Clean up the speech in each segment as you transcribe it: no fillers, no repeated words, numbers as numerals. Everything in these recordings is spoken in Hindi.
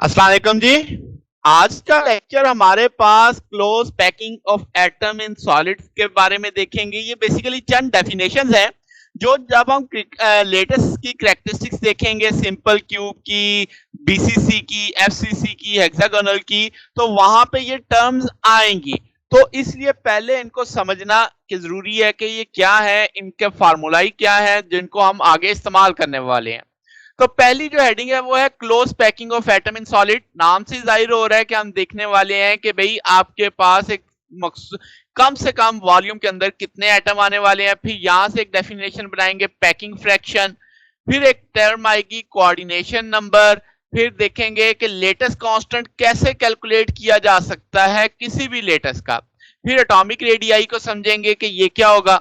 अस्सलाम वालेकुम जी। आज का लेक्चर हमारे पास close packing of atom in solids के बारे में देखेंगे। ये बेसिकली चंद डेफिनेशंस हैं जो जब हम लेटेस्ट की कैरेक्टरिस्टिक्स देखेंगे, सिंपल क्यूब की, बीसीसी की, एफसीसी की, हेक्सागोनल की, तो वहां पे ये टर्म्स आएंगी। तो इसलिए पहले इनको समझना कि जरूरी है कि ये क्या है, इनके फार्मूलाई क्या है जिनको हम आगे इस्तेमाल करने वाले हैं। तो पहली जो हेडिंग है वो है close packing of atom in solid. नाम से जाहिर हो रहा है कि हम देखने वाले हैं कि भाई आपके पास एक कम से कम वॉल्यूम के अंदर कितने एटम आने वाले हैं। फिर यहां से एक डेफिनेशन बनाएंगे पैकिंग फ्रैक्शन, फिर एक टर्म आएगी कोऑर्डिनेशन नंबर, फिर देखेंगे कि लेटेस्ट कांस्टेंट कैसे कैलकुलेट किया जा सकता है किसी भी लेटेस्ट का, फिर एटॉमिक रेडियाई को समझेंगे कि ये क्या होगा।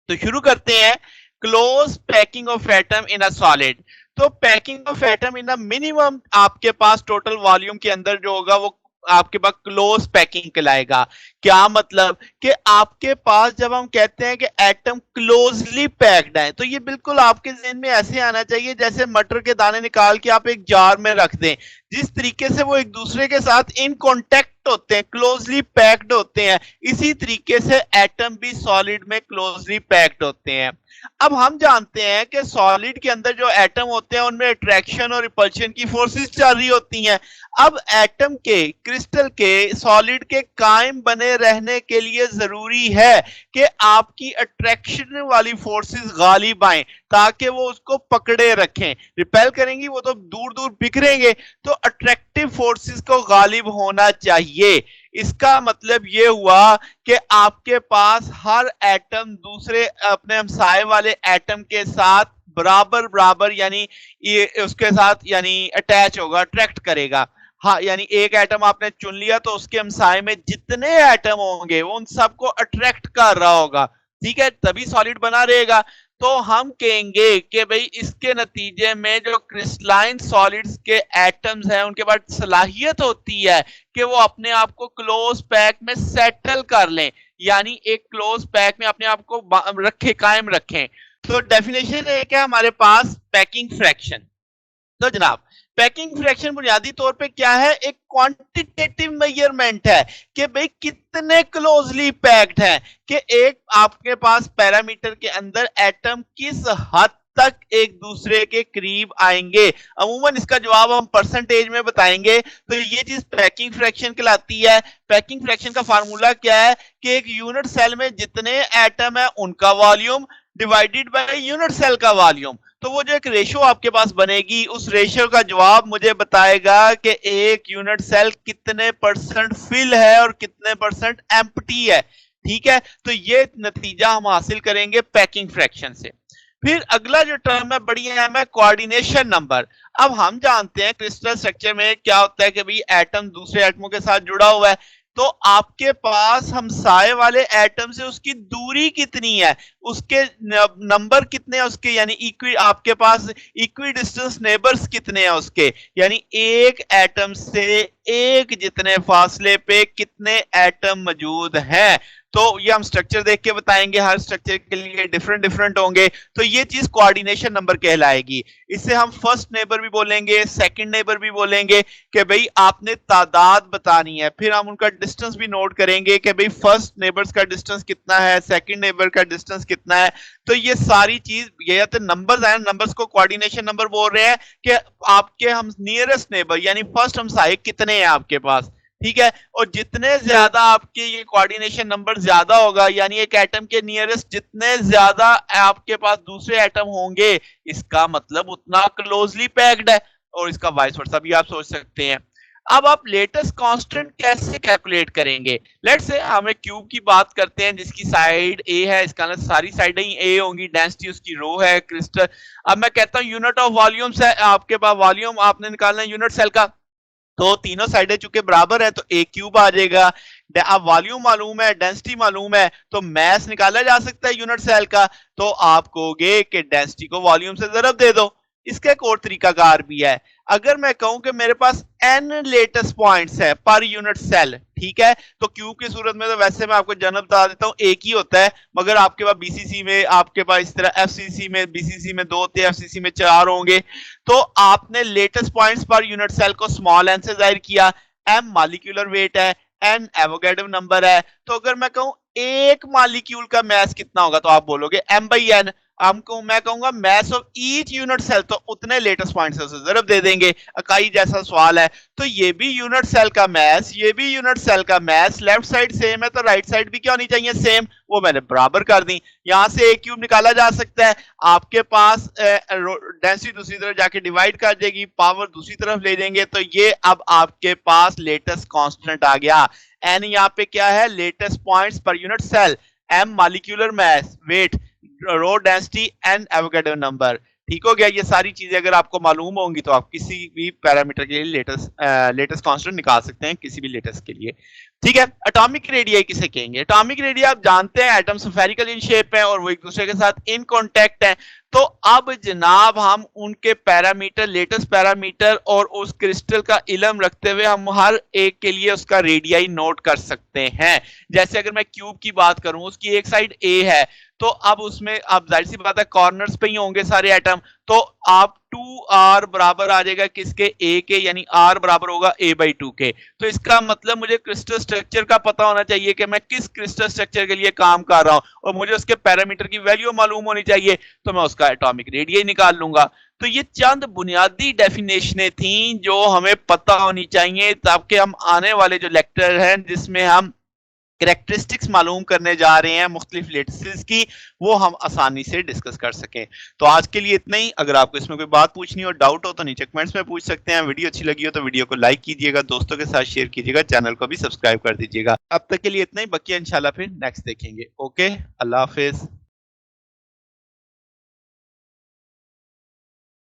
तो शुरू करते हैं। Close packing of atom in a solid. तो packing of atom in a minimum आपके पास टोटल वॉल्यूम के अंदर जो होगा वो आपके पास क्लोज पैकिंग कहलाएगा। क्या मतलब कि आपके पास जब हम कहते हैं कि एटम क्लोजली पैक्ड है, तो ये बिल्कुल आपके जहन में ऐसे आना चाहिए जैसे मटर के दाने निकाल के आप एक जार में रख दें। जिस तरीके से वो एक दूसरे के साथ इन कांटेक्ट होते हैं, क्लोजली पैक्ड होते हैं, इसी तरीके से एटम भी सॉलिड में क्लोजली पैक्ड होते हैं। अब हम जानते हैं कि सॉलिड के अंदर जो एटम होते हैं उनमें अट्रैक्शन और रिपल्शन की फोर्सेस चल रही होती हैं। अब एटम के, क्रिस्टल के, सॉलिड के कायम बने रहने के लिए जरूरी है कि आपकी अट्रैक्शन वाली फोर्सेस गालिब आए ताकि वो उसको पकड़े रखें। रिपेल करेंगी वो तो दूर दूर बिखरेंगे, तो अट्रैक्टिव फोर्सेस को गालिब होना चाहिए। इसका मतलब ये हुआ कि आपके पास हर एटम दूसरे अपने हमसाए वाले एटम के साथ बराबर बराबर यानी ये उसके साथ यानी अटैच होगा, अट्रैक्ट करेगा। हाँ, यानी एक एटम आपने चुन लिया तो उसके हमसाए में जितने एटम होंगे वो उन सबको अट्रैक्ट कर रहा होगा। ठीक है, तभी सॉलिड बना रहेगा। तो हम कहेंगे कि भाई इसके नतीजे में जो क्रिस्टलाइन सॉलिड्स के एटम्स हैं उनके पास सलाहियत होती है कि वो अपने आप को क्लोज पैक में सेटल कर लें, यानी एक क्लोज पैक में अपने आप को रखे, कायम रखें। तो डेफिनेशन एक है हमारे पास पैकिंग फ्रैक्शन। तो जनाब, पैकिंग फ्रैक्शन बुनियादी तौर पे क्या है, एक क्वांटिटेटिव मेजरमेंट है कि भाई कितने क्लोजली पैक्ड है, कि एक आपके पास पैरामीटर के अंदर एटम किस हद तक एक दूसरे के करीब आएंगे। अमूमन इसका जवाब हम परसेंटेज में बताएंगे। तो ये चीज पैकिंग फ्रैक्शन कहलाती है। पैकिंग फ्रैक्शन का फार्मूला क्या है कि एक यूनिट सेल में जितने एटम है उनका volume divided by unit cell का वॉल्यूम। तो वो जो एक रेशियो आपके पास बनेगी, उस रेशियो का जवाब मुझे बताएगा कि एक यूनिट सेल कितने परसेंट फिल है और कितने परसेंट एम्प्टी है। ठीक है, तो ये नतीजा हम हासिल करेंगे पैकिंग फ्रैक्शन से। फिर अगला जो टर्म है बड़ी अहम है, कोऑर्डिनेशन नंबर। अब हम जानते हैं क्रिस्टल स्ट्रक्चर में क्या होता है कि भाई एटम दूसरे एटमों के साथ जुड़ा हुआ है। तो आपके पास हमसाए वाले एटम से उसकी दूरी कितनी है, उसके नंबर कितने हैं उसके, यानी इक्वी आपके पास इक्वी डिस्टेंस नेबर्स कितने हैं उसके, यानी एक एटम से एक जितने फासले पे कितने एटम मौजूद हैं। तो ये हम स्ट्रक्चर देख के बताएंगे, हर स्ट्रक्चर के लिए डिफरेंट डिफरेंट होंगे। तो ये चीज कोऑर्डिनेशन नंबर कहलाएगी। इसे हम फर्स्ट नेबर भी बोलेंगे, सेकंड नेबर भी बोलेंगे कि भाई आपने तादाद बतानी है। फिर हम उनका डिस्टेंस भी नोट करेंगे कि भाई फर्स्ट नेबर्स का डिस्टेंस कितना है, सेकंड नेबर का डिस्टेंस कितना है। तो ये सारी चीज, ये तो नंबर्स हैं, नंबर्स को कोऑर्डिनेशन नंबर बोल रहे हैं कि आपके हम नियरेस्ट नेबर यानी फर्स्ट हमसाए कितने हैं आपके पास। ठीक है, और जितने ज्यादा आपके ये कोऑर्डिनेशन नंबर ज्यादा होगा, यानी एक एटम के नियरेस्ट जितने ज्यादा आपके पास दूसरे एटम होंगे, इसका मतलब उतना क्लोजली पैक्ड है। और इसका वाइस वर्सा भी आप सोच सकते हैं। अब आप लेटेस्ट कांस्टेंट कैसे कैलकुलेट करेंगे। लेट्स से हम एक क्यूब की बात करते हैं जिसकी साइड ए है, इसका मतलब सारी साइडें ही ए होंगी, डेंसिटी उसकी रो है, क्रिस्टल। अब मैं कहता हूं यूनिट ऑफ वॉल्यूम्स है, आपके पास वॉल्यूम आपने निकालना है यूनिट सेल का। तो तीनों साइडें चूंकि बराबर है तो ए क्यूब आ जाएगा। अब वॉल्यूम मालूम है, डेंसिटी मालूम है, तो मैस निकाला जा सकता है यूनिट सेल का। तो आप कहोगे कि डेंसिटी को वॉल्यूम से जरब दे दो। इसका एक और तरीकाकार भी है। अगर मैं कहूं कि मेरे पास n लेटेस्ट पॉइंट्स है पर यूनिट सेल, ठीक है, तो क्यूब की सूरत में तो वैसे मैं आपको जनरल बता देता हूं एक ही होता है, मगर आपके पास बीसीसी में, आपके पास इस तरह एफसीसी में, बीसीसी में 2 होते हैं, एफसीसी में 4 होंगे। तो आपने लेटेस्ट पॉइंट्स पर यूनिट सेल को स्मॉल एन से जाहिर किया, एम मॉलिक्यूलर वेट है, एन एवोगैड्रो नंबर है। तो अगर मैं कहूं एक मॉलिक्यूल का मास कितना होगा, तो आप बोलोगे m by n। हमको मैं कहूंगा mass of each unit cell, तो उतने लेटेस्ट पॉइंट्स से जरूर दे देंगे। इकाई जैसा सवाल है, तो ये भी यूनिट सेल का मास, ये भी यूनिट सेल का मास, लेफ्ट साइड सेम है तो राइट साइड भी क्या होनी चाहिए, सेम। वो मैंने बराबर कर दी। यहां से एक क्यूब निकाला जा सकता है, आपके पास डेंसिटी दूसरी तरफ जाके डिवाइड कर देगी, पावर दूसरी तरफ ले देंगे, तो ये अब आपके पास लेटेस्ट कांस्टेंट आ गया। एन यहाँ पे क्या है, लेटेस्ट पॉइंट्स पर unit cell, M molecular mass, weight, rho density, N Avogadro number. ठीक हो गया। ये सारी चीजें अगर आपको मालूम होंगी तो आप किसी भी पैरामीटर के लिए लेटेस्ट कांस्टेंट निकाल सकते हैं, किसी भी लेटेस्ट के लिए। ठीक है। एटॉमिक रेडियाई किसे कहेंगे? एटॉमिक रेडियाई आप जानते हैं एटम स्फेरिकल इन शेप है और वो एक दूसरे के साथ इन कांटेक्ट है। तो अब जनाब हम उनके पैरामीटर, लेटेस्ट पैरामीटर और उस क्रिस्टल का इल्म रखते हुए हम हर एक के लिए उसका रेडियाई नोट कर सकते हैं। जैसे अगर मैं क्यूब की बात करूं, उसकी एक साइड ए है, तो अब उसमें अब जाहिर सी बात है कॉर्नर्स पे ही होंगे सारे एटम, तो आप 2r बराबर आ जाएगा किसके, a के, यानी r बराबर होगा a/2 के। तो इसका मतलब मुझे क्रिस्टल स्ट्रक्चर का पता होना चाहिए कि मैं किस क्रिस्टल स्ट्रक्चर के लिए काम कर रहा हूं, और मुझे उसके पैरामीटर की वैल्यू मालूम होनी चाहिए, तो मैं उसका एटॉमिक रेडियस निकाल लूंगा। तो ये चंद बुनियादी डेफिनेशनें थी जो हमें पता होनी चाहिए, ताकि हम आने वाले जो लेक्चर हैं जिसमें हम कैरेक्टरिस्टिक्स मालूम करने जा रहे हैं मुख्तलिफ लेटेसिस की, वो हम आसानी से डिस्कस कर सकें। तो आज के लिए इतना ही। अगर आपको इसमें कोई बात पूछनी हो, डाउट हो, तो नीचे कमेंट्स में पूछ सकते हैं। वीडियो अच्छी लगी हो तो वीडियो को लाइक कीजिएगा, दोस्तों के साथ शेयर कीजिएगा, चैनल को भी सब्सक्राइब कर दीजिएगा। अब तक के लिए इतना ही, बाकी इंशाल्लाह फिर नेक्स्ट देखेंगे। ओके, अल्लाह हाफिज।